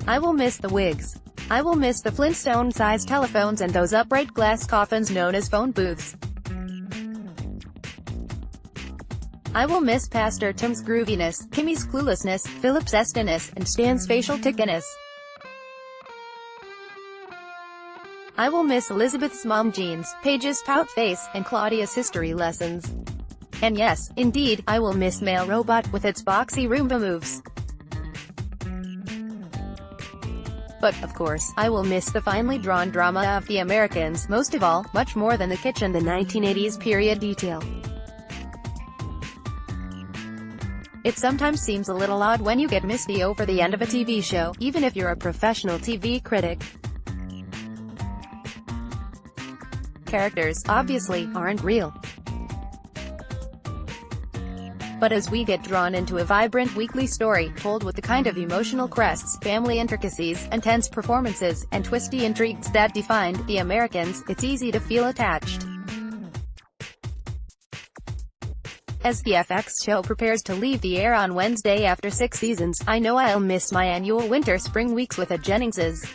I will miss the wigs. I will miss the Flintstone-size telephones and those upright glass coffins known as phone booths. I will miss Pastor Tim's grooviness, Kimmy's cluelessness, Philip's EST-iness, and Stan's facial tic-iness. I will miss Elizabeth's mom jeans, Paige's pout face, and Claudia's history lessons. And yes, indeed, I will miss Male Robot with its boxy Roomba moves. But, of course, I will miss the finely drawn drama of the Americans, most of all, much more than the kitsch and the 1980s period detail. It sometimes seems a little odd when you get misty over the end of a TV show, even if you're a professional TV critic. Characters, obviously, aren't real. But as we get drawn into a vibrant weekly story, told with the kind of emotional crests, family intricacies, intense performances, and twisty intrigues that defined the Americans, it's easy to feel attached. As the FX show prepares to leave the air on Wednesday after 6 seasons, I know I'll miss my annual winter-spring weeks with the Jenningses.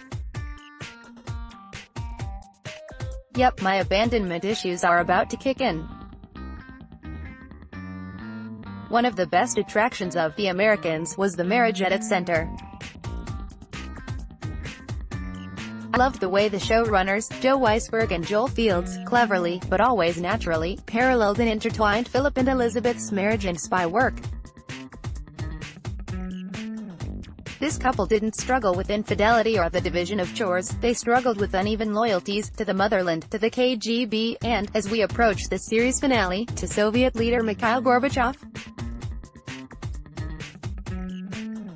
Yep, my abandonment issues are about to kick in. One of the best attractions of The Americans was the marriage at its center. I loved the way the showrunners, Joe Weisberg and Joel Fields, cleverly, but always naturally, paralleled and intertwined Philip and Elizabeth's marriage and spy work. This couple didn't struggle with infidelity or the division of chores, they struggled with uneven loyalties, to the motherland, to the KGB, and, as we approach the series finale, to Soviet leader Mikhail Gorbachev.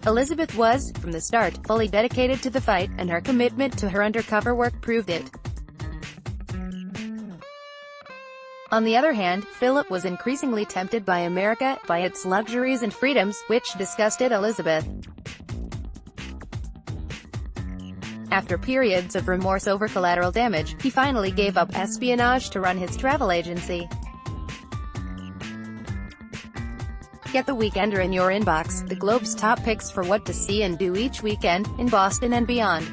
Elizabeth was, from the start, fully dedicated to the fight, and her commitment to her undercover work proved it. On the other hand, Philip was increasingly tempted by America, by its luxuries and freedoms, which disgusted Elizabeth. After periods of remorse over collateral damage, he finally gave up espionage to run his travel agency. Get The Weekender in your inbox, the Globe's top picks for what to see and do each weekend, in Boston and beyond.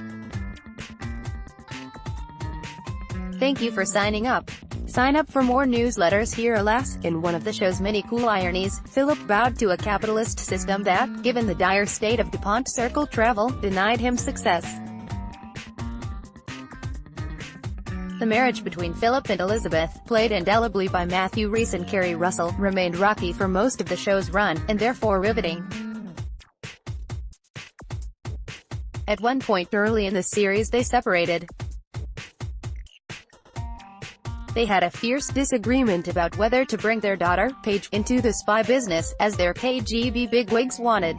Thank you for signing up. Sign up for more newsletters here. Alas, in one of the show's many cool ironies, Philip bowed to a capitalist system that, given the dire state of DuPont Circle travel, denied him success. The marriage between Philip and Elizabeth, played indelibly by Matthew Rhys and Kerry Russell, remained rocky for most of the show's run, and therefore riveting. At one point early in the series they separated. They had a fierce disagreement about whether to bring their daughter, Paige, into the spy business, as their KGB bigwigs wanted.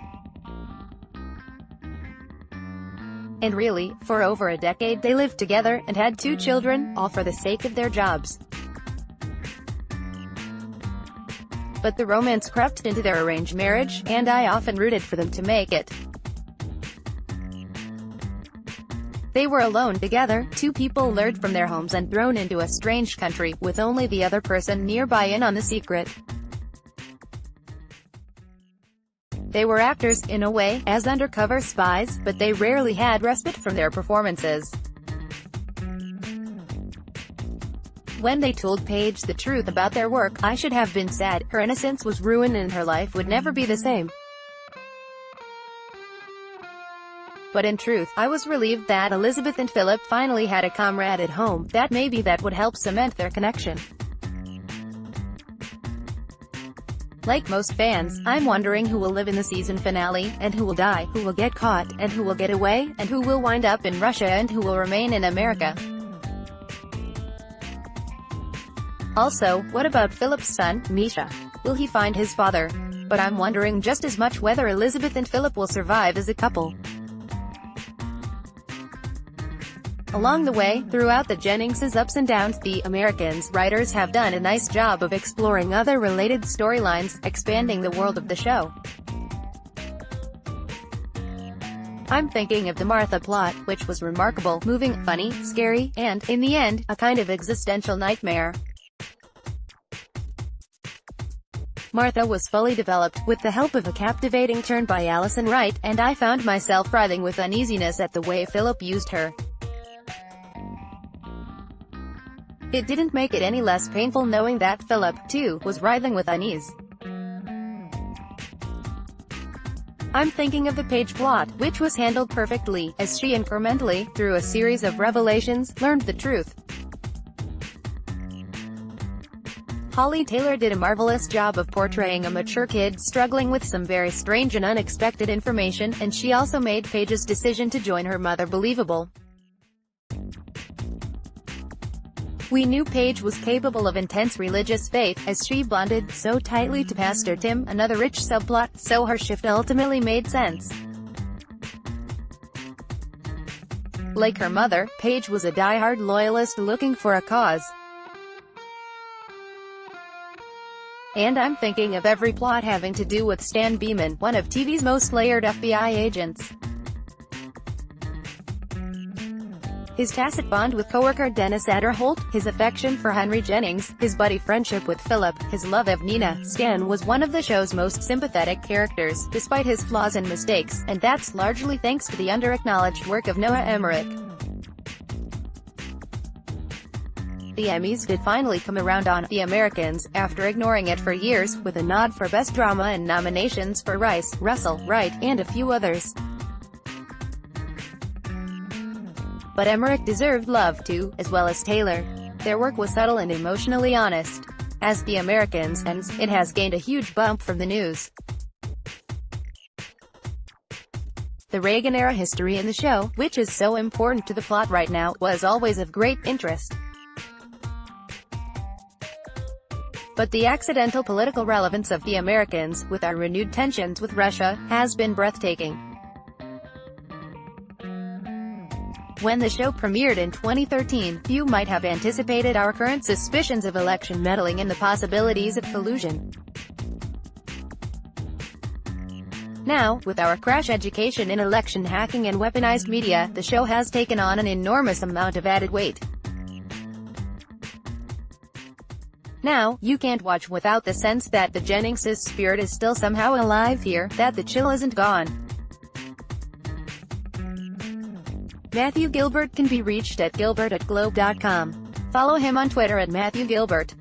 And really, for over a decade they lived together, and had 2 children, all for the sake of their jobs. But the romance crept into their arranged marriage, and I often rooted for them to make it. They were alone together, 2 people lured from their homes and thrown into a strange country, with only the other person nearby in on the secret. They were actors, in a way, as undercover spies, but they rarely had respite from their performances. When they told Paige the truth about their work, I should have been sad. Her innocence was ruined and her life would never be the same. But in truth, I was relieved that Elizabeth and Philip finally had a comrade at home, that maybe that would help cement their connection. Like most fans, I'm wondering who will live in the season finale, and who will die, who will get caught, and who will get away, and who will wind up in Russia and who will remain in America. Also, what about Philip's son, Misha? Will he find his father? But I'm wondering just as much whether Elizabeth and Philip will survive as a couple. Along the way, throughout the Jenningses' ups and downs, The Americans writers have done a nice job of exploring other related storylines, expanding the world of the show. I'm thinking of the Martha plot, which was remarkable, moving, funny, scary, and, in the end, a kind of existential nightmare. Martha was fully developed, with the help of a captivating turn by Allison Wright, and I found myself writhing with uneasiness at the way Philip used her. It didn't make it any less painful knowing that Philip, too, was writhing with unease. I'm thinking of the Paige plot, which was handled perfectly, as she incrementally, through a series of revelations, learned the truth. Holly Taylor did a marvelous job of portraying a mature kid struggling with some very strange and unexpected information, and she also made Paige's decision to join her mother believable. We knew Paige was capable of intense religious faith, as she bonded so tightly to Pastor Tim, another rich subplot, so her shift ultimately made sense. Like her mother, Paige was a die-hard loyalist looking for a cause. And I'm thinking of every plot having to do with Stan Beeman, one of TV's most layered FBI agents. His tacit bond with coworker Dennis Adderholt, his affection for Henry Jennings, his buddy friendship with Philip, his love of Nina. Stan was one of the show's most sympathetic characters, despite his flaws and mistakes, and that's largely thanks to the under-acknowledged work of Noah Emmerich. The Emmys did finally come around on The Americans, after ignoring it for years, with a nod for Best Drama and nominations for Rice, Russell, Wright, and a few others. But Emmerich deserved love too, as well as Taylor. Their work was subtle and emotionally honest. As The Americans ends, it has gained a huge bump from the news. The Reagan-era history in the show, which is so important to the plot right now, was always of great interest. But the accidental political relevance of The Americans, with our renewed tensions with Russia, has been breathtaking. When the show premiered in 2013, few might have anticipated our current suspicions of election meddling and the possibilities of collusion. Now, with our crash education in election hacking and weaponized media, the show has taken on an enormous amount of added weight. Now, you can't watch without the sense that the Jennings' spirit is still somehow alive here, that the chill isn't gone. Matthew Gilbert can be reached at gilbert@globe.com. Follow him on Twitter at Matthew Gilbert.